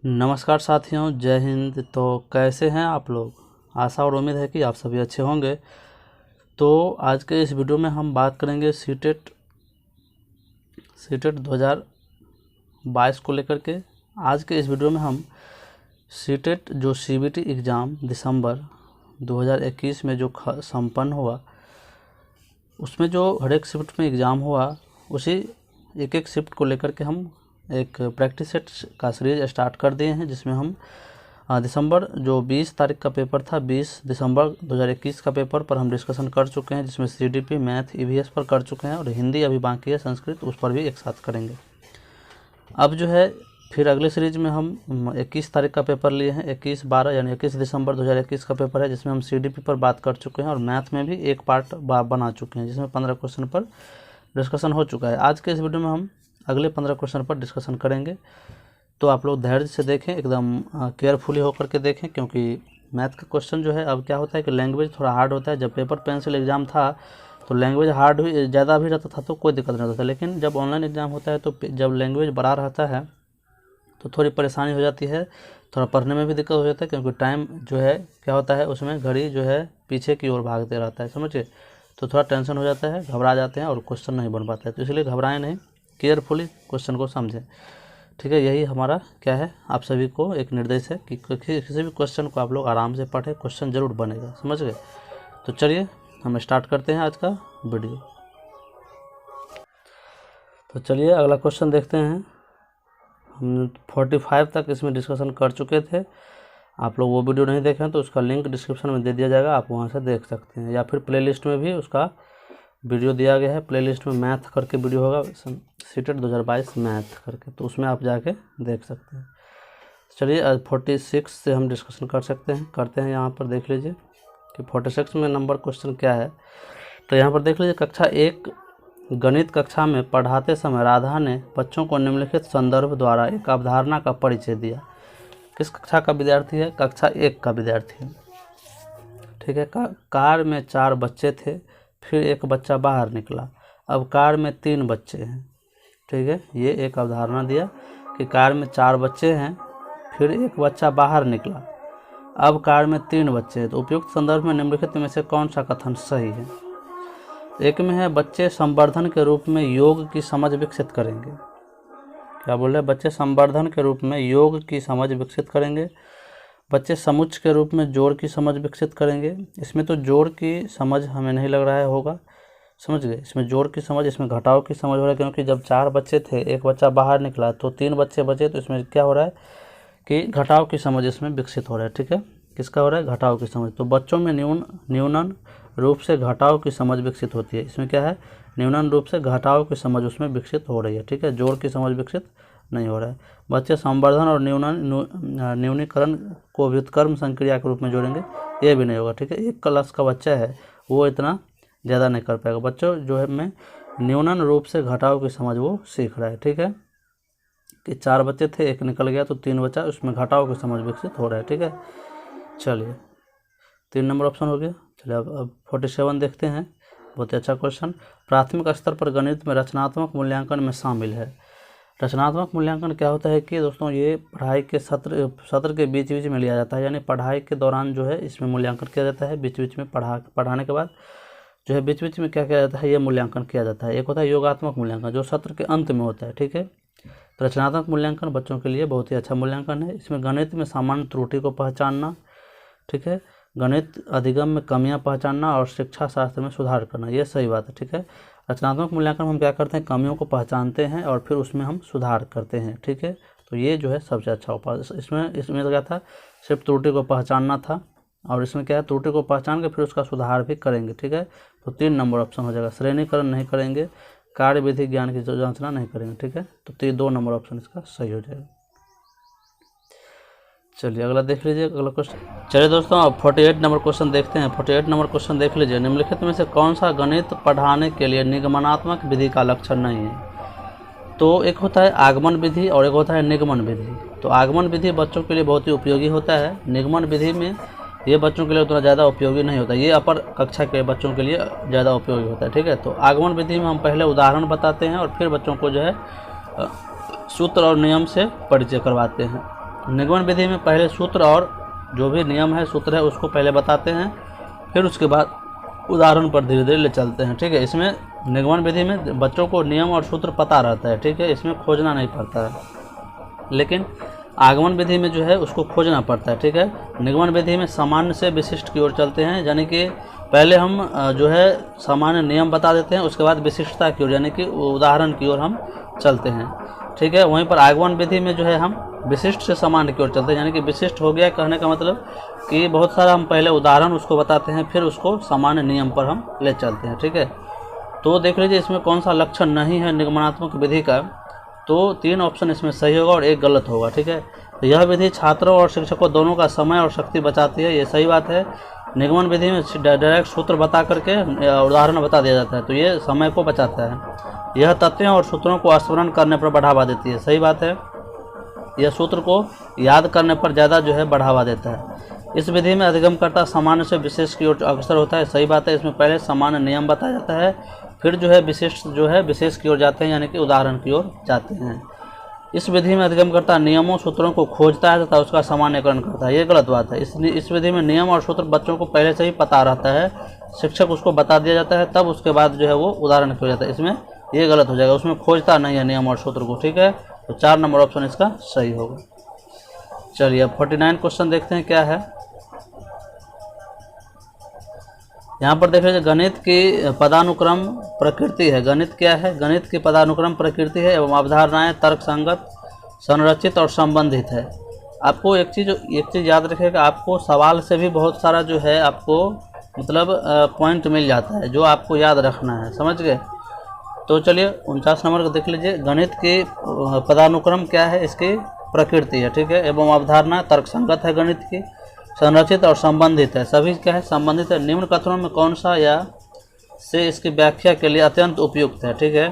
नमस्कार साथियों, जय हिंद। तो कैसे हैं आप लोग? आशा और उम्मीद है कि आप सभी अच्छे होंगे। तो आज के इस वीडियो में हम बात करेंगे सीटेट 2022 को लेकर के। आज के इस वीडियो में हम सीटेट जो सीबीटी एग्ज़ाम दिसंबर 2021 में जो संपन्न हुआ, उसमें जो हर एक शिफ्ट में एग्ज़ाम हुआ, उसी एक एक शिफ्ट को लेकर के हम एक प्रैक्टिस सेट का सीरीज स्टार्ट कर दिए हैं, जिसमें हम दिसंबर जो 20 तारीख का पेपर था, 20 दिसंबर 2021 का पेपर पर हम डिस्कशन कर चुके हैं, जिसमें सीडीपी, मैथ, ईवीएस पर कर चुके हैं और हिंदी अभी बाकी है, संस्कृत उस पर भी एक साथ करेंगे। अब जो है फिर अगले सीरीज में हम 21 तारीख का पेपर लिए हैं, 21/12 यानी 21 दिसंबर 2021 का पेपर है, जिसमें हम सीडीपी पर बात कर चुके हैं और मैथ में भी एक पार्ट बना चुके हैं, जिसमें 15 क्वेश्चन पर डिस्कशन हो चुका है। आज के इस वीडियो में हम अगले 15 क्वेश्चन पर डिस्कशन करेंगे। तो आप लोग धैर्य से देखें, एकदम केयरफुली होकर के देखें, क्योंकि मैथ का क्वेश्चन जो है, अब क्या होता है कि लैंग्वेज थोड़ा हार्ड होता है। जब पेपर पेंसिल एग्ज़ाम था तो लैंग्वेज हार्ड भी ज़्यादा भी रहता था तो कोई दिक्कत नहीं होता था, लेकिन जब ऑनलाइन एग्ज़ाम होता है तो जब लैंग्वेज बड़ा रहता है तो थोड़ी परेशानी हो जाती है, थोड़ा पढ़ने में भी दिक्कत हो जाता है, क्योंकि टाइम जो है क्या होता है, उसमें घड़ी जो है पीछे की ओर भागते रहता है, समझिए। तो थोड़ा टेंशन हो जाता है, घबरा जाते हैं और क्वेश्चन नहीं बन पाता है। तो इसलिए घबराएं नहीं, केयरफुली क्वेश्चन को समझें, ठीक है। यही हमारा क्या है, आप सभी को एक निर्देश है कि किसी भी क्वेश्चन को आप लोग आराम से पढ़ें, क्वेश्चन जरूर बनेगा, समझ गए। तो चलिए हम स्टार्ट करते हैं आज का वीडियो। तो चलिए अगला क्वेश्चन देखते हैं। हम 45 तक इसमें डिस्कशन कर चुके थे। आप लोग वो वीडियो नहीं देखें तो उसका लिंक डिस्क्रिप्शन में दे दिया जाएगा, आप वहाँ से देख सकते हैं, या फिर प्लेलिस्ट में भी उसका वीडियो दिया गया है। प्लेलिस्ट में मैथ करके वीडियो होगा, सीटेट 2022 मैथ करके, तो उसमें आप जाके देख सकते हैं। चलिए 46 से हम डिस्कशन करते हैं। यहाँ पर देख लीजिए कि 46 में नंबर क्वेश्चन क्या है। तो यहाँ पर देख लीजिए, कक्षा 1 गणित कक्षा में पढ़ाते समय राधा ने बच्चों को निम्नलिखित संदर्भ द्वारा एक अवधारणा का परिचय दिया। किस कक्षा का विद्यार्थी है? कक्षा 1 का विद्यार्थी है, ठीक है। कार में 4 बच्चे थे, फिर एक बच्चा बाहर निकला, अब कार में 3 बच्चे हैं, ठीक है। ये एक अवधारणा दिया कि कार में 4 बच्चे हैं, फिर एक बच्चा बाहर निकला, अब कार में 3 बच्चे हैं। तो उपयुक्त संदर्भ में निम्नलिखित में से कौन सा कथन सही है? एक में है, बच्चे संवर्धन के रूप में योग की समझ विकसित करेंगे। क्या बोल रहे हैं? बच्चे संवर्धन के रूप में योग की समझ विकसित करेंगे। बच्चे समुच्चय के रूप में जोड़ की समझ विकसित करेंगे। इसमें तो जोड़ की समझ हमें नहीं लग रहा है होगा, समझ गए। इसमें जोड़ की समझ, इसमें घटाव की समझ हो रहा है, क्योंकि जब 4 बच्चे थे, एक बच्चा बाहर निकला तो 3 बच्चे बचे, तो इसमें क्या हो रहा है कि घटाव की समझ इसमें विकसित हो रहा है, ठीक है। किसका हो रहा है? घटाव की समझ। तो बच्चों में न्यूनन रूप से घटाव की समझ विकसित होती है। इसमें क्या है? न्यूनन रूप से घटाव की समझ उसमें विकसित हो रही है, ठीक है। जोड़ की समझ विकसित नहीं हो रहा है। बच्चे संवर्धन और न्यूनीकरण को व्युत्क्रम संक्रिया के रूप में जोड़ेंगे, ये भी नहीं होगा, ठीक है। 1 क्लास का बच्चा है, वो इतना ज़्यादा नहीं कर पाएगा। बच्चों जो है में न्यूनन रूप से घटाव की समझ वो सीख रहा है, ठीक है। कि 4 बच्चे थे, एक निकल गया तो 3 बचा, उसमें घटाव की समझ विकसित हो रहा है, ठीक है। चलिए 3 नंबर ऑप्शन हो गया। चलिए अब 47 देखते हैं। बहुत ही अच्छा क्वेश्चन। प्राथमिक स्तर पर गणित में रचनात्मक मूल्यांकन में शामिल है। रचनात्मक मूल्यांकन क्या होता है कि दोस्तों, ये पढ़ाई के सत्र के बीच बीच में लिया जाता है, यानी पढ़ाई के दौरान जो है इसमें मूल्यांकन किया जाता है। बीच बीच में पढ़ाने के बाद जो है बीच बीच में क्या किया जाता है, ये मूल्यांकन किया जाता है। एक होता है योगात्मक मूल्यांकन, जो सत्र के अंत में होता है, ठीक है। तो रचनात्मक मूल्यांकन बच्चों के लिए बहुत ही अच्छा मूल्यांकन है। इसमें गणित में सामान्य त्रुटि को पहचानना, ठीक है। गणित अधिगम में कमियां पहचानना और शिक्षा शास्त्र में सुधार करना, ये सही बात है, ठीक है। रचनात्मक मूल्यांकन हम क्या करते हैं, कमियों को पहचानते हैं और फिर उसमें हम सुधार करते हैं, ठीक है। तो ये जो है सबसे अच्छा उपाय। इसमें क्या था, सिर्फ त्रुटि को पहचानना था, और इसमें क्या है, त्रुटि को पहचान के फिर उसका सुधार भी करेंगे, ठीक है। तो 3 नंबर ऑप्शन हो जाएगा। श्रेणीकरण नहीं करेंगे, कार्य विधि ज्ञान की जांचना नहीं करेंगे, ठीक है। तो 2 नंबर ऑप्शन इसका सही हो जाएगा। चलिए अगला देख लीजिए, अगला क्वेश्चन। चलिए दोस्तों अब 48 नंबर क्वेश्चन देखते हैं। 48 नंबर क्वेश्चन देख लीजिए। निम्नलिखित में से कौन सा गणित पढ़ाने के लिए निगमनात्मक विधि का लक्षण नहीं है? तो एक होता है आगमन विधि और एक होता है निगमन विधि। तो आगमन विधि बच्चों के लिए बहुत ही उपयोगी होता है। निगमन विधि में ये बच्चों के लिए उतना ज़्यादा उपयोगी नहीं होता, ये अपर कक्षा के बच्चों के लिए ज़्यादा उपयोगी होता है, ठीक है। तो आगमन विधि में हम पहले उदाहरण बताते हैं और फिर बच्चों को जो है सूत्र और नियम से परिचय करवाते हैं। निगमन विधि में पहले सूत्र और जो भी नियम है, सूत्र है, उसको पहले बताते हैं, फिर उसके बाद उदाहरण पर धीरे धीरे ले चलते हैं। ठीक है, इसमें निगमन विधि में बच्चों को नियम और सूत्र पता रहता है। ठीक है, इसमें खोजना नहीं पड़ता है। लेकिन आगमन विधि में जो है उसको खोजना पड़ता है। ठीक है, निगमन विधि में सामान्य से विशिष्ट की ओर चलते हैं, यानी कि पहले हम जो है सामान्य नियम बता देते हैं, उसके बाद विशिष्टता की ओर यानी कि उदाहरण की ओर हम चलते हैं। ठीक है, वहीं पर आगमन विधि में जो है हम विशिष्ट से सामान्य की ओर चलते हैं, यानी कि विशिष्ट हो गया कहने का मतलब कि बहुत सारा हम पहले उदाहरण उसको बताते हैं, फिर उसको सामान्य नियम पर हम ले चलते हैं। ठीक है, तो देख लीजिए इसमें कौन सा लक्षण नहीं है निगमनात्मक विधि का, तो 3 ऑप्शन इसमें सही होगा और 1 गलत होगा। ठीक है, तो यह विधि छात्रों और शिक्षकों दोनों का समय और शक्ति बचाती है, ये सही बात है। निगमन विधि में डायरेक्ट सूत्र बता करके उदाहरण बता दिया जाता है, तो ये समय को बचाता है। यह तथ्यों और सूत्रों को स्मरण करने पर बढ़ावा देती है, सही बात है। यह सूत्र को याद करने पर ज़्यादा जो है बढ़ावा देता है। इस विधि में अधिगमकर्ता सामान्य से विशेष की ओर अग्रसर होता है, सही बात है। इसमें पहले सामान्य नियम बताया जाता है, फिर जो है विशिष्ट जो है विशेष की ओर जाते हैं, यानी कि उदाहरण की ओर जाते हैं। इस विधि में अधिगमकर्ता नियमों सूत्रों को खोजता है तथा उसका सामान्यकरण करता है, ये गलत बात है। इस विधि में नियम और सूत्र बच्चों को पहले से ही पता रहता है, शिक्षक उसको बता दिया जाता है, तब उसके बाद जो है वो उदाहरण की ओर जाता है, इसमें ये गलत हो जाएगा, उसमें खोजता नहीं है नियम और सूत्र को। ठीक है, तो 4 नंबर ऑप्शन इसका सही होगा। चलिए अब 49 क्वेश्चन देखते हैं क्या है। यहाँ पर देख लीजिए गणित की पदानुक्रम प्रकृति है। गणित क्या है? गणित की पदानुक्रम प्रकृति है एवं अवधारणाएं तर्कसंगत, संरचित और संबंधित है। आपको एक चीज़ याद रखिएगा, आपको सवाल से भी बहुत सारा जो है आपको मतलब पॉइंट मिल जाता है जो आपको याद रखना है, समझ गए। तो चलिए 49 नंबर को देख लीजिए। गणित की पदानुक्रम क्या है? इसकी प्रकृति है, ठीक है, एवं अवधारणा तर्कसंगत है गणित की, संरचित और संबंधित है। सभी क्या है? संबंधित है। निम्न कथनों में कौन सा या से इसकी व्याख्या के लिए अत्यंत उपयुक्त है? ठीक है,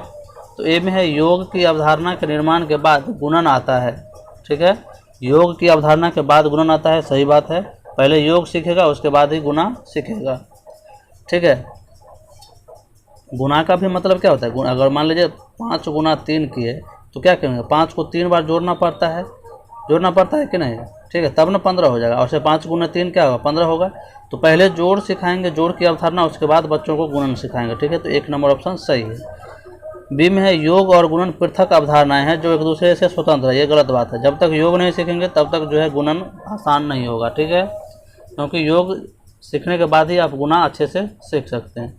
तो ए में है योग की अवधारणा के निर्माण के बाद गुणन आता है। ठीक है, योग की अवधारणा के बाद गुणन आता है, सही बात है। पहले योग सीखेगा उसके बाद ही गुणा सीखेगा। ठीक है, गुणा का भी मतलब क्या होता है? अगर मान लीजिए 5 गुना 3 किए तो क्या करेंगे? 5 को 3 बार जोड़ना पड़ता है कि नहीं? ठीक है, तब ना 15 हो जाएगा। और से 5 गुना 3 क्या होगा? 15 होगा। तो पहले जोड़ सिखाएंगे, जोड़ की अवधारणा, उसके बाद बच्चों को गुणन सिखाएंगे। ठीक है, तो 1 नंबर ऑप्शन सही है। बी में है योग और गुणन पृथक अवधारणाएं हैं जो एक दूसरे से स्वतंत्र है, ये गलत बात है। जब तक योग नहीं सीखेंगे तब तक जो है गुणन आसान नहीं होगा। ठीक है, क्योंकि योग सीखने के बाद ही आप गुणा अच्छे से सीख सकते हैं।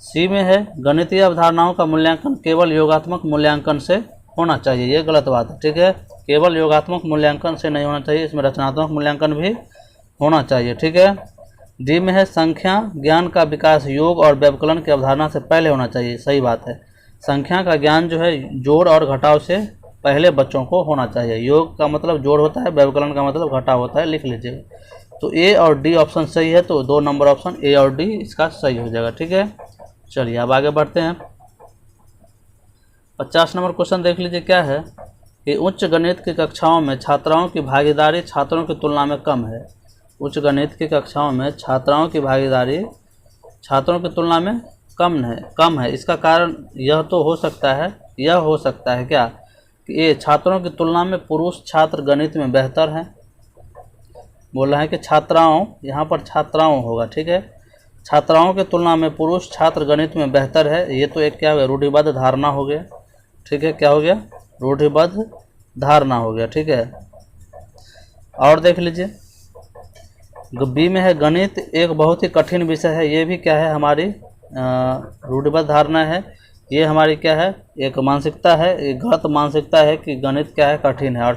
सी में है गणितीय अवधारणाओं का मूल्यांकन केवल योगात्मक मूल्यांकन से होना चाहिए, ये गलत बात है। ठीक है, केवल योगात्मक मूल्यांकन से नहीं होना चाहिए, इसमें रचनात्मक मूल्यांकन भी होना चाहिए। ठीक है, डी में है संख्या ज्ञान का विकास योग और व्यवकलन की अवधारणा से पहले होना चाहिए, सही बात है। संख्या का ज्ञान जो है जोड़ और घटाव से पहले बच्चों को होना चाहिए। योग का मतलब जोड़ होता है, व्यवकलन का मतलब घटाव होता है, लिख लीजिएगा। तो ए और डी ऑप्शन सही है, तो 2 नंबर ऑप्शन ए और डी इसका सही हो जाएगा। ठीक है, चलिए अब आगे बढ़ते हैं। 50 नंबर क्वेश्चन देख लीजिए क्या है कि उच्च गणित की कक्षाओं में छात्राओं की भागीदारी छात्रों की तुलना में कम है। उच्च गणित की कक्षाओं में छात्राओं की भागीदारी छात्रों की तुलना में कम है। इसका कारण यह तो हो सकता है, क्या कि ये छात्रों की तुलना में पुरुष छात्र गणित में बेहतर हैं। बोल रहा है कि छात्राओं, यहाँ पर छात्राओं होगा। ठीक है, छात्राओं की तुलना में पुरुष छात्र गणित में बेहतर है, ये तो एक क्या हो गया? रूढ़िबद्ध धारणा हो गया। ठीक है, क्या हो गया? रूढ़िबद्ध धारणा हो गया। ठीक है, और देख लीजिए बी में है गणित एक बहुत ही कठिन विषय है, ये भी क्या है? हमारी रूढ़िबद्ध धारणा है। ये हमारी क्या है? एक मानसिकता है, एक गलत मानसिकता है कि गणित क्या है? कठिन है, और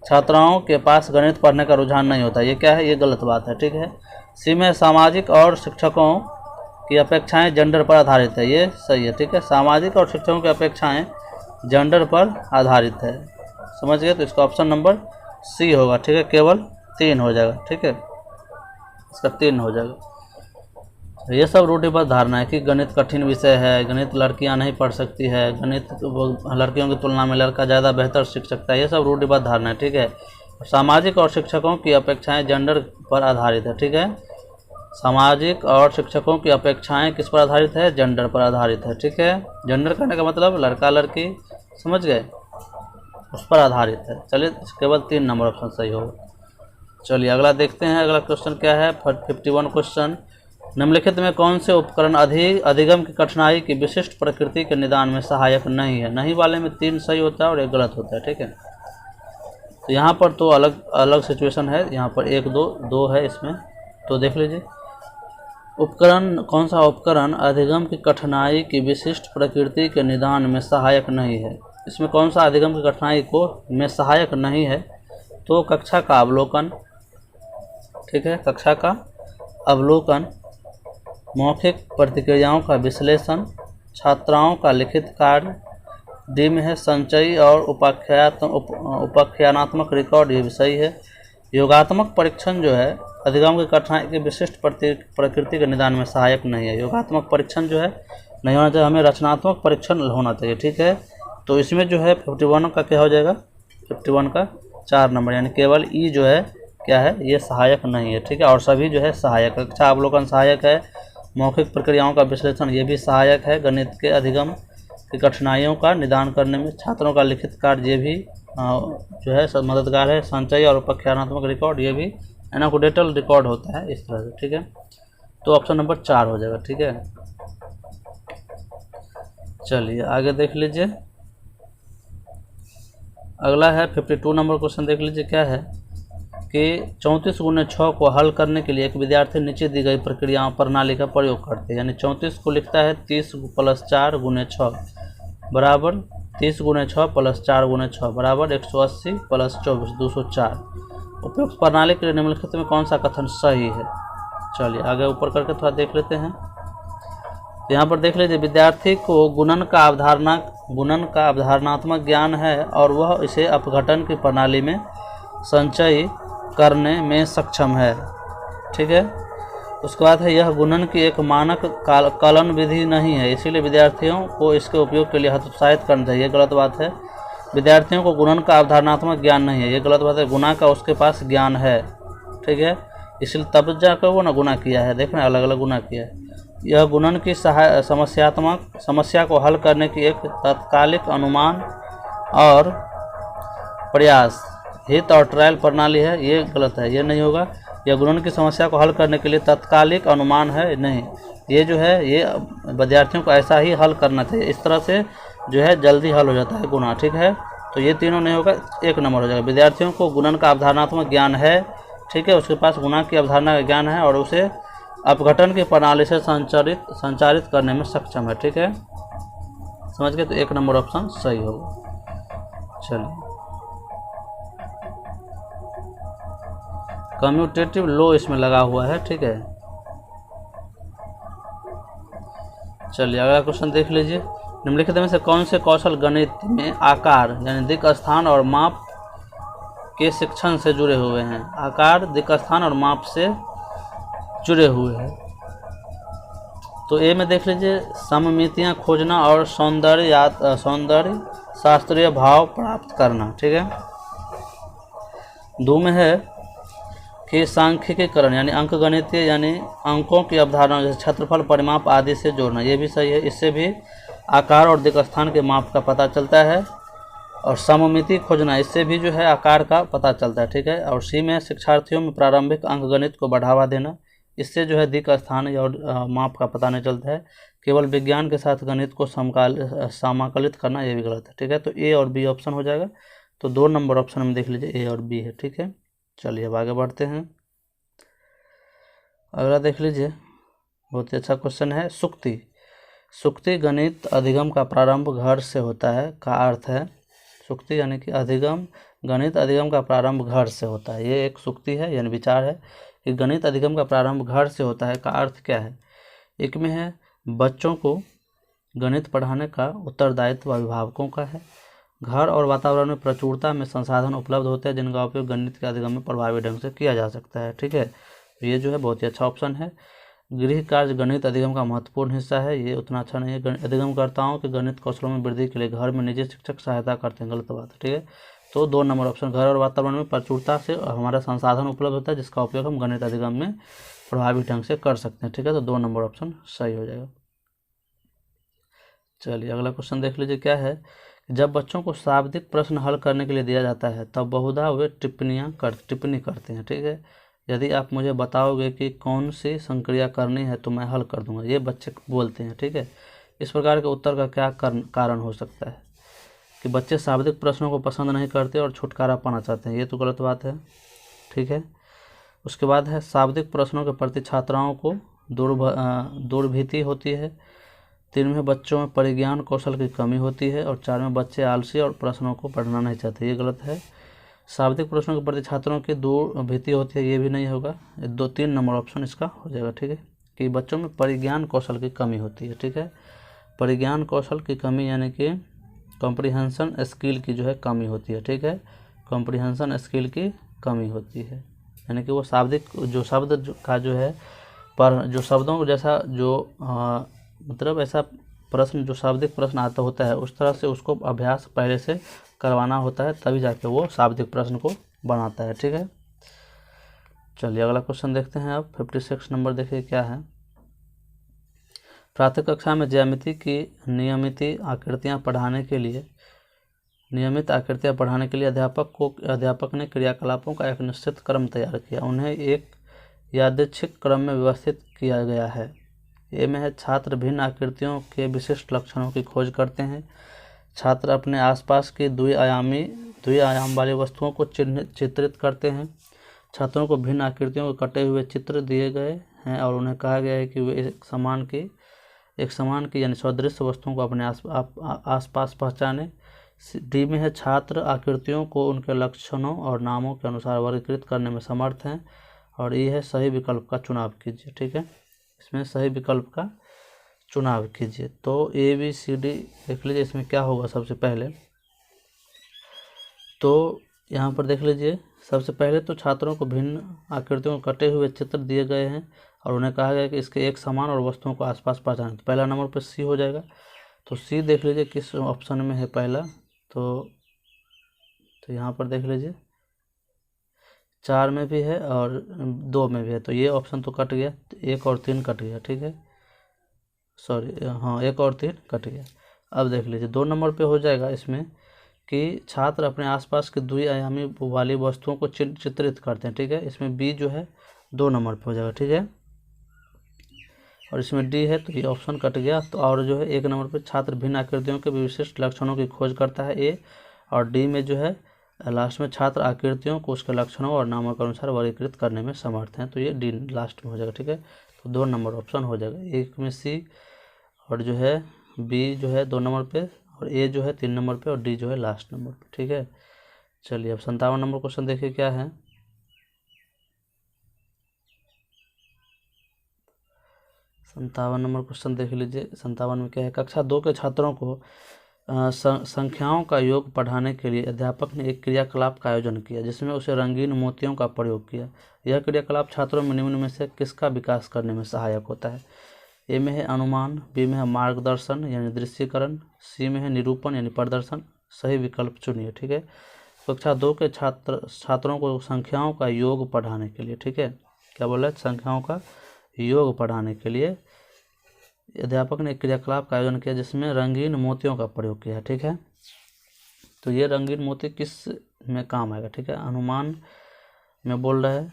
छात्राओं के पास गणित पढ़ने का रुझान नहीं होता, ये क्या है? ये गलत बात है। ठीक है, सी में सामाजिक और शिक्षकों की अपेक्षाएं जेंडर पर आधारित है, ये सही है। ठीक है, सामाजिक और शिक्षकों की अपेक्षाएं जेंडर पर आधारित है, समझ गए। तो इसका ऑप्शन नंबर सी होगा। ठीक है, केवल 3 हो जाएगा। ठीक है, इसका 3 हो जाएगा। ये सब रूढ़िबद्ध धारणा है कि गणित कठिन विषय है, गणित लड़कियां नहीं पढ़ सकती है, गणित लड़कियों की तुलना में लड़का ज़्यादा बेहतर सीख सकता है, ये सब रूढ़िबद्ध धारणा है। ठीक है, सामाजिक और शिक्षकों की अपेक्षाएं जेंडर पर आधारित है। ठीक है, सामाजिक और शिक्षकों की अपेक्षाएं किस पर आधारित है? जेंडर पर आधारित है। ठीक है, जेंडर कहने का मतलब लड़का लड़की, समझ गए। उस पर आधारित है। चलिए केवल 3 नंबर ऑप्शन सही होगा। चलिए अगला देखते हैं, अगला क्वेश्चन क्या है। 51 क्वेश्चन, निम्नलिखित में कौन से उपकरण अधिगम की कठिनाई की विशिष्ट प्रकृति के निदान में सहायक नहीं है। नहीं वाले में 3 सही होता है और 1 गलत होता है, ठीक है। तो यहाँ पर तो अलग अलग सिचुएशन है, यहाँ पर 1 2 है इसमें, तो देख लीजिए। उपकरण, कौन सा उपकरण अधिगम की कठिनाई की विशिष्ट प्रकृति के निदान में सहायक नहीं है। इसमें कौन सा अधिगम की कठिनाई को में सहायक नहीं है, तो कक्षा का अवलोकन, ठीक है, कक्षा का अवलोकन, मौखिक प्रतिक्रियाओं का विश्लेषण, छात्राओं का लिखित कार्य, डी में है संचयी और उपाख्यानात्मक रिकॉर्ड, ये भी सही है। योगात्मक परीक्षण जो है अधिगम की कठिनाई की विशिष्ट प्रकृति के निदान में सहायक नहीं है। योगात्मक परीक्षण जो है नहीं होना चाहिए, हमें रचनात्मक परीक्षण होना चाहिए, ठीक है। तो इसमें जो है 51 का क्या हो जाएगा, 51 का 4 नंबर, यानी केवल ई जो है क्या है, ये सहायक नहीं है, ठीक है। और सभी जो है सहायक है। कक्षा अवलोकन सहायक है, मौखिक प्रक्रियाओं का विश्लेषण ये भी सहायक है, गणित के अधिगम की कठिनाइयों का निदान करने में, छात्रों का लिखित कार्य ये भी जो है सब मददगार है, संचयी और उपाख्यानात्मक रिकॉर्ड ये भी एनाकोडेटल रिकॉर्ड होता है, इस तरह से, ठीक है। तो ऑप्शन नंबर 4 हो जाएगा, ठीक है। चलिए आगे देख लीजिए, अगला है 52 नंबर क्वेश्चन, देख लीजिए क्या है कि 34 गुने 6 को हल करने के लिए एक विद्यार्थी नीचे दी गई प्रक्रियाओं प्रणाली का प्रयोग करते हैं। यानी 34 को लिखता है 30 + 4 × 6 बराबर 30 × 6 + 4 × 6 बराबर 180 + 24 204। उपयुक्त प्रणाली के लिए निम्नलिखित में कौन सा कथन सही है। चलिए आगे ऊपर करके थोड़ा देख लेते हैं। यहाँ पर देख लीजिए, विद्यार्थी को गुणन का अवधारणात्मक ज्ञान है और वह इसे अपघटन की प्रणाली में संचय करने में सक्षम है, ठीक है। उसके बाद है, यह गुणन की एक मानक कलन विधि नहीं है, इसीलिए विद्यार्थियों को इसके उपयोग के लिए हतोत्साहित करना चाहिए। ये गलत बात है। विद्यार्थियों को गुणन का अवधारणात्मक ज्ञान नहीं है, ये गलत बात है। गुणा का उसके पास ज्ञान है, ठीक है, इसलिए तब जाकर वो ना गुणा किया है। देख रहे हैं, अलग अलग गुणा किया है। यह गुणन की समस्या को हल करने की एक तात्कालिक अनुमान और प्रयास, हित और ट्रायल प्रणाली है, ये गलत है, ये नहीं होगा। यह गुणन की समस्या को हल करने के लिए तात्कालिक अनुमान है, नहीं, ये जो है ये विद्यार्थियों को ऐसा ही हल करना चाहिए, इस तरह से जो है जल्दी हल हो जाता है गुणा, ठीक है। तो ये तीनों नहीं होगा, 1 नंबर हो जाएगा। विद्यार्थियों को गुणन का अवधारणात्मक ज्ञान है, ठीक है, उसके पास गुणा की अवधारणा का ज्ञान है और उसे अपघटन की प्रणाली से संचारित करने में सक्षम है, ठीक है, समझ गए। तो 1 नंबर ऑप्शन सही होगा। चलिए कम्यूटेटिव लो इसमें लगा हुआ है, ठीक है। चलिए अगला क्वेश्चन देख लीजिए, निम्नलिखित में से कौन से कौशल गणित में आकार यानी दिक् स्थान और माप के शिक्षण से जुड़े हुए हैं। आकार, दिक् स्थान और माप से जुड़े हुए हैं। तो ए में देख लीजिए, सममितियाँ खोजना और सौंदर्य शास्त्रीय भाव प्राप्त करना, ठीक है। 2 में है कि सांख्यिकीकरण यानी अंकगणितीय यानी अंकों की अवधारणा जैसे क्षेत्रफल, परिमाप आदि से जोड़ना, ये भी सही है। इससे भी आकार और दिक् स्थान के माप का पता चलता है। और सममिति खोजना, इससे भी जो है आकार का पता चलता है, ठीक है। और सी में शिक्षार्थियों में प्रारंभिक अंकगणित को बढ़ावा देना, इससे जो है दिक् स्थान और माप का पता नहीं चलता है। केवल विज्ञान के साथ गणित को समाकलित करना, ये भी गलत है, ठीक है। तो ए और बी ऑप्शन हो जाएगा। तो 2 नंबर ऑप्शन में देख लीजिए, ए और बी है, ठीक है। चलिए अब आगे बढ़ते हैं। अगला देख लीजिए, बहुत ही अच्छा क्वेश्चन है। सुक्ति गणित अधिगम का प्रारंभ घर से होता है का अर्थ है। सुक्ति यानी कि गणित अधिगम का प्रारंभ घर से होता है, ये एक सुक्ति है यानी विचार है कि गणित अधिगम का प्रारंभ घर से होता है का अर्थ क्या है। एक में है, बच्चों को गणित पढ़ाने का उत्तरदायित्व अभिभावकों का है। घर और वातावरण में प्रचुरता में संसाधन उपलब्ध होते हैं जिनका उपयोग गणित के अधिगम में प्रभावी ढंग से किया जा सकता है, ठीक है। तो ये जो है बहुत ही अच्छा ऑप्शन है। गृह कार्य गणित अधिगम का महत्वपूर्ण हिस्सा है, ये उतना अच्छा नहीं है। अधिगमकर्ताओं के गणित कौशलों में वृद्धि के लिए घर में निजी शिक्षक सहायता करते हैं, गलत बात है, ठीक है। तो 2 नंबर ऑप्शन, घर और वातावरण में प्रचुरता से हमारा संसाधन उपलब्ध होता है जिसका उपयोग हम गणित अधिगम में प्रभावी ढंग से कर सकते हैं, ठीक है। तो 2 नंबर ऑप्शन सही हो जाएगा। चलिए अगला क्वेश्चन देख लीजिए, क्या है जब बच्चों को शाब्दिक प्रश्न हल करने के लिए दिया जाता है तब बहुधा वे टिप्पणी करते हैं। ठीक है, यदि आप मुझे बताओगे कि कौन सी संक्रिया करनी है तो मैं हल कर दूंगा, ये बच्चे बोलते हैं। ठीक है, इस प्रकार के उत्तर का क्या कारण हो सकता है कि बच्चे शाब्दिक प्रश्नों को पसंद नहीं करते और छुटकारा पाना चाहते हैं, ये तो गलत बात है। ठीक है, उसके बाद है शाब्दिक प्रश्नों के प्रति छात्राओं को दुर्भीति होती है। 3 में बच्चों में परिज्ञान कौशल की कमी होती है और 4 में बच्चे आलसी और प्रश्नों को पढ़ना नहीं चाहते, ये गलत है। शाब्दिक प्रश्नों के प्रति छात्रों की दुर्भीति होती है, ये भी नहीं होगा। 2-3 नंबर ऑप्शन इसका हो जाएगा। ठीक है, कि बच्चों में परिज्ञान कौशल की कमी होती है। ठीक है, परिज्ञान कौशल की कमी यानी कि कॉम्प्रिहेंशन स्किल की जो है कमी होती है। ठीक है, कॉम्प्रिहेंशन स्किल की कमी होती है, यानी कि वो शाब्दिक जो शब्द का जो है पर जो शब्दों को जैसा जो मतलब ऐसा प्रश्न जो शाब्दिक प्रश्न आता होता है उस तरह से उसको अभ्यास पहले से करवाना होता है, तभी जाके वो शाब्दिक प्रश्न को बनाता है। ठीक है, चलिए अगला क्वेश्चन देखते हैं। अब 56 नंबर देखिए क्या है। प्राथमिक कक्षा में ज्यामिति की नियमित आकृतियां पढ़ाने के लिए अध्यापक ने क्रियाकलापों का एक निश्चित क्रम तैयार किया। उन्हें एक यादृच्छिक क्रम में व्यवस्थित किया गया है। ए में है छात्र भिन्न आकृतियों के विशिष्ट लक्षणों की खोज करते हैं। छात्र अपने आसपास की द्विआयाम वाली वस्तुओं को चित्रित करते हैं। छात्रों को भिन्न आकृतियों के कटे हुए चित्र दिए गए हैं और उन्हें कहा गया है कि वे एक समान की यानी सदृश वस्तुओं को अपने आसपास पहचाने। डी में है छात्र आकृतियों को उनके लक्षणों और नामों के अनुसार वर्गीकृत करने में समर्थ हैं और ये है सही विकल्प का चुनाव कीजिए। ठीक है, इसमें सही विकल्प का चुनाव कीजिए। तो ABCD देख लीजिए, इसमें क्या होगा। सबसे पहले तो यहाँ पर देख लीजिए, सबसे पहले तो छात्रों को भिन्न आकृतियों के कटे हुए चित्र दिए गए हैं और उन्हें कहा गया कि इसके एक समान और वस्तुओं को आसपास पहचानें। तो पहला नंबर पर C हो जाएगा। तो C देख लीजिए किस ऑप्शन में है पहला। तो यहाँ पर देख लीजिए 4 में भी है और 2 में भी है, तो ये ऑप्शन तो कट गया, 1 और 3 कट गया। ठीक है, सॉरी हाँ 1 और 3 कट गया। अब देख लीजिए 2 नंबर पे हो जाएगा इसमें कि छात्र अपने आसपास की द्विआयामी वाली वस्तुओं को चित्रित करते हैं। ठीक है, इसमें B जो है 2 नंबर पे हो जाएगा। ठीक है, और इसमें D है तो ये ऑप्शन कट गया। तो और जो है 1 नंबर पे छात्र भिन्न आकृतियों के विशिष्ट लक्षणों की खोज करता है A, और D में जो है लास्ट में छात्र आकृतियों को उसके लक्षणों और नामों के अनुसार वर्गीकृत करने में समर्थ हैं, तो ये D लास्ट में हो जाएगा। ठीक है, तो 2 नंबर ऑप्शन हो जाएगा। 1 में C और जो है B जो है 2 नंबर पे और A जो है 3 नंबर पे और D जो है लास्ट नंबर पे। ठीक है, चलिए अब 57 नंबर क्वेश्चन देखिए क्या है। 57 नंबर क्वेश्चन देख लीजिए। 57 में क्या है। कक्षा 2 के छात्रों को संख्याओं का योग पढ़ाने के लिए अध्यापक ने एक क्रियाकलाप का आयोजन किया जिसमें उसे रंगीन मोतियों का प्रयोग किया। यह क्रियाकलाप छात्रों में निम्न में से किसका विकास करने में सहायक होता है। ए में है अनुमान, बी में है मार्गदर्शन यानी दृश्यकरण, सी में है निरूपण यानी प्रदर्शन। सही विकल्प चुनिए। ठीक है, कक्षा 2 के छात्रों को संख्याओं का योग पढ़ाने के लिए, ठीक है, क्या बोला है, संख्याओं का योग पढ़ाने के लिए अध्यापक ने एक क्रियाकलाप का आयोजन किया जिसमें रंगीन मोतियों का प्रयोग किया। ठीक है, तो ये रंगीन मोती किस में काम आएगा। ठीक है, अनुमान में बोल रहा है,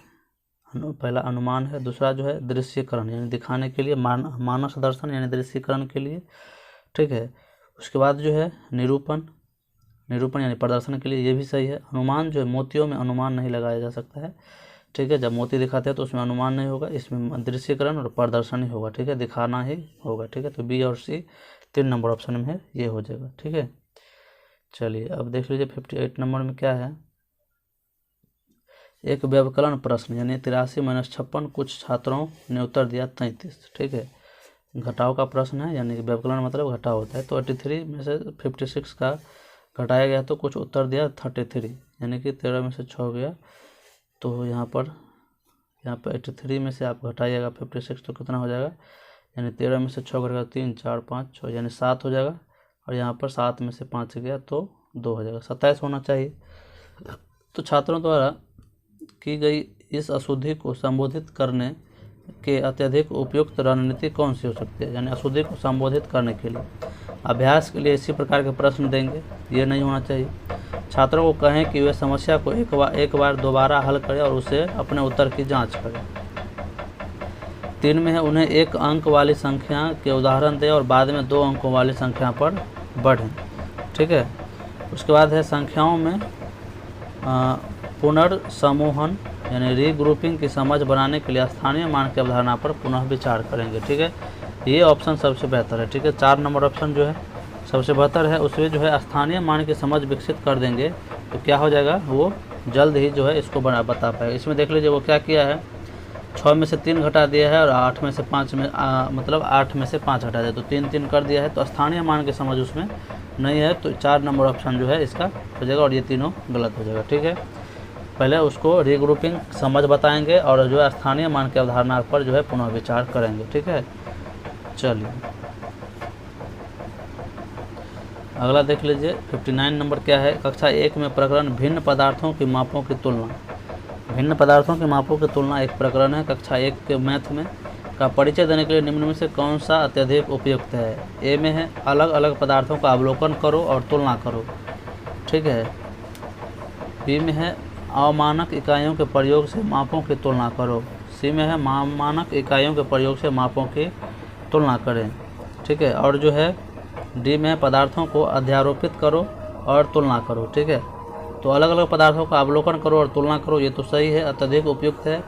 पहला अनुमान है, दूसरा जो है दृश्यकरण यानी दिखाने के लिए, मानस दर्शन यानी दृश्यकरण के लिए। ठीक है, उसके बाद जो है निरूपण यानी प्रदर्शन के लिए, ये भी सही है। अनुमान जो है, मोतियों में अनुमान नहीं लगाया जा सकता है। ठीक है, जब मोती दिखाते हैं तो उसमें अनुमान नहीं होगा, इसमें दृश्यकरण और प्रदर्शन ही होगा। ठीक है, दिखाना ही होगा। ठीक है, तो बी और सी 3 नंबर ऑप्शन में है, ये हो जाएगा। ठीक है, चलिए अब देख लीजिए 58 नंबर में क्या है। एक व्यवकलन प्रश्न यानी 83 - 56, कुछ छात्रों ने उत्तर दिया 33। ठीक है, घटाव का प्रश्न है, यानी कि व्यवकलन मतलब घटाव होता है। तो 83 में से 56 का घटाया गया तो कुछ उत्तर दिया 33, यानी कि 13 में से 6 गया। तो यहाँ पर 83 में से आप घटाइएगा 56 तो कितना हो जाएगा, यानी 13 में से 6 घटेगा 3 4 5 6 यानी 7 हो जाएगा। और यहाँ पर 7 में से 5 गया तो 2 हो जाएगा, 27 होना चाहिए। तो छात्रों द्वारा की गई इस अशुद्धि को संबोधित करने के अत्यधिक उपयुक्त रणनीति कौन सी हो सकती है। यानी अशुद्धि को संबोधित करने के लिए अभ्यास के लिए इसी प्रकार के प्रश्न देंगे, ये नहीं होना चाहिए। छात्रों को कहें कि वे समस्या को एक बार दोबारा हल करें और उसे अपने उत्तर की जांच करें। 3 में है उन्हें 1 अंक वाली संख्या के उदाहरण दें और बाद में 2 अंकों वाली संख्या पर बढ़ें। ठीक है, उसके बाद है संख्याओं में पुनर्समूहन यानी रीग्रुपिंग की समझ बनाने के लिए स्थानीय मान की अवधारणा पर पुनः विचार करेंगे। ठीक है, ये ऑप्शन सबसे बेहतर है। ठीक है, 4 नंबर ऑप्शन जो है सबसे बेहतर है। उसमें जो है स्थानीय मान की समझ विकसित कर देंगे तो क्या हो जाएगा, वो जल्द ही जो है इसको बता पाएगा। इसमें देख लीजिए वो क्या किया है, 6 में से 3 घटा दिया है और 8 में से 5 में मतलब 8 में से 5 हटा दिया तो 3 कर दिया है। तो स्थानीय मान की समझ उसमें नहीं है, तो 4 नंबर ऑप्शन जो है इसका हो जाएगा और ये तीनों गलत हो जाएगा। ठीक है, पहले उसको रीग्रुपिंग समझ बताएंगे और जो है स्थानीय मान की अवधारणा पर जो है पुनः विचार करेंगे। ठीक है, चलिए अगला देख लीजिए 59 नंबर क्या है। कक्षा 1 में प्रकरण भिन्न पदार्थों की मापों की तुलना। भिन्न पदार्थों की मापों की तुलना एक प्रकरण है कक्षा 1 के मैथ में का परिचय देने के लिए निम्न में से कौन सा अत्यधिक उपयुक्त है। ए में है अलग अलग पदार्थों का अवलोकन करो और तुलना करो। ठीक है, बी में है अमानक इकाइयों के प्रयोग से मापों की तुलना करो। सी में है मानक इकाइयों के प्रयोग से मापों की तुलना करें। ठीक है, और जो है डी में पदार्थों को अध्यारोपित करो और तुलना करो। ठीक है, तो अलग अलग पदार्थों का अवलोकन करो और तुलना करो, ये तो सही है, अत्यधिक उपयुक्त है।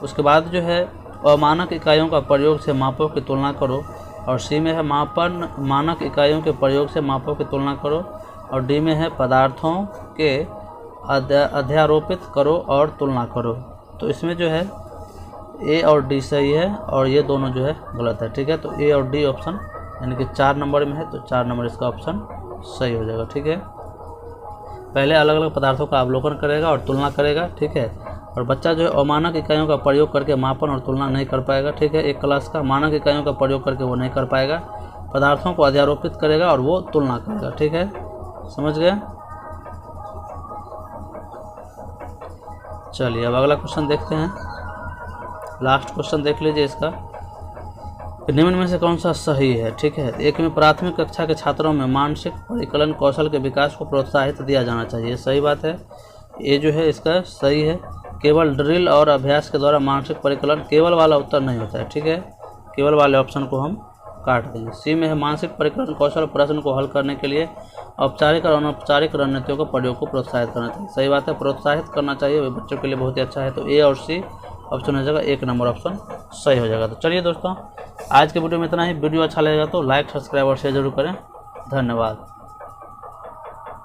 उसके बाद जो है अमानक इकाइयों का प्रयोग से मापों की तुलना करो और सी में है मानक इकाइयों के प्रयोग से मापों की तुलना करो और डी में है पदार्थों के अध्यारोपित करो और तुलना करो। तो इसमें जो है ए और डी सही है और ये दोनों जो है गलत है। ठीक है, तो ए और डी ऑप्शन यानी कि 4 नंबर में है तो 4 नंबर इसका ऑप्शन सही हो जाएगा। ठीक है, पहले अलग अलग पदार्थों का अवलोकन करेगा और तुलना करेगा। ठीक है, और बच्चा जो है अमानक इकाइयों का प्रयोग करके मापन और तुलना नहीं कर पाएगा। ठीक है, एक क्लास का मानक इकाइयों का प्रयोग करके वो नहीं कर पाएगा, पदार्थों को अध्यारोपित करेगा और वो तुलना करेगा। ठीक है, समझ गए। चलिए अब अगला क्वेश्चन देखते हैं, लास्ट क्वेश्चन देख लीजिए इसका, निम्न में से कौन सा सही है। ठीक है, एक में प्राथमिक कक्षा के छात्रों में मानसिक परिकलन कौशल के विकास को प्रोत्साहित दिया जाना चाहिए। सही बात है, ये जो है इसका सही है। केवल ड्रिल और अभ्यास के द्वारा मानसिक परिकलन, केवल वाला उत्तर नहीं होता है। ठीक है, केवल वाले ऑप्शन को हम काट देंगे। सी में है मानसिक परिकलन कौशल प्रश्न को हल करने के लिए औपचारिक और अनौपचारिक रणनीतियों का प्रयोग को प्रोत्साहित करना चाहिए। सही बात है, प्रोत्साहित करना चाहिए, बच्चों के लिए बहुत ही अच्छा है। तो ए और सी ऑप्शन हो जाएगा, 1 नंबर ऑप्शन सही हो जाएगा। तो चलिए दोस्तों, आज के वीडियो में इतना ही। वीडियो अच्छा लगेगा तो लाइक, सब्सक्राइब और शेयर जरूर करें। धन्यवाद।